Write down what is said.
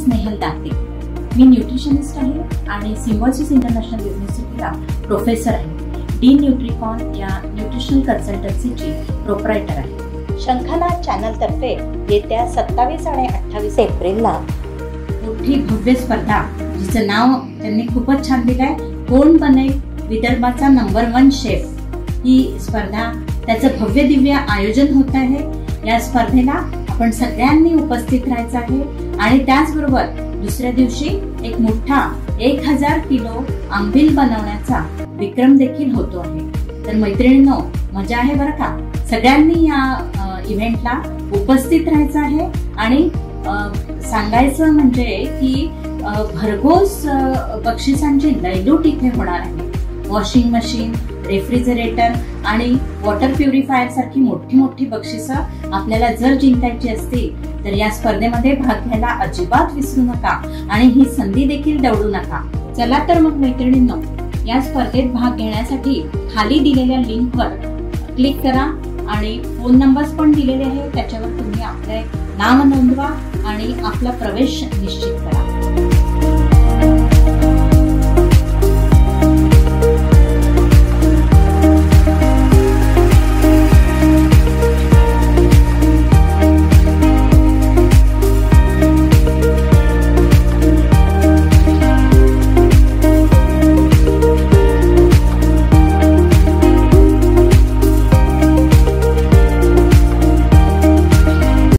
स्नेहल दाते। मी nutritionist आहे आणि symbiosis international युनिव्हर्सिटीला professor आहे। डी न्यूट्रिकॉन या न्यूट्रिशनल कन्सल्टन्सीची प्रोप्रायटर आहे। शंखनाद चॅनल तर्फे येत्या 27 आणि 28 एप्रिलला मोठी भव्य स्पर्धा, जिचं नाव त्यांनी खूपच छान दिलंय, कोण बनेल विदर्भाचा नंबर 1 शेफ। ही स्पर्धा, त्याचं भव्य दिव्य आयोजन होत आहे। या स्पर्धेला आपण सगळ्यांनी उपस्थित राहायचं आहे आणि त्याचबरोबर दुसऱ्या दिवशी एक मोठा 1000 किलो आंबील बनवण्याचा विक्रम देखील होतो आहे। तर मैत्रिणींनो, मजा आहे बरं का। सगळ्यांनी या इव्हेंटला उपस्थित राहायचं आहे आणि सांगायचं म्हणजे की भरघोस बक्षिसांची लयलूट इथे होणार आहे। वॉशिंग मशीन, रेफ्रिजरेटर आणि वॉटर प्युरिफायर सारखी मोठी मोठी बक्षिसं आपल्याला जर जिंकायची असतील तर या स्पर्धेमध्ये भाग घ्यायला अजिबात विसरू नका आणि ही संधी देखील दवडू नका। चला तर मग मैत्रिणींनो, या स्पर्धेत भाग घेण्यासाठी खाली दिलेल्या लिंकवर क्लिक करा आणि फोन नंबर्स पण दिलेले आहेत, त्याच्यावर तुम्ही आपले नाव नोंदवा आणि आपला प्रवेश निश्चित करा।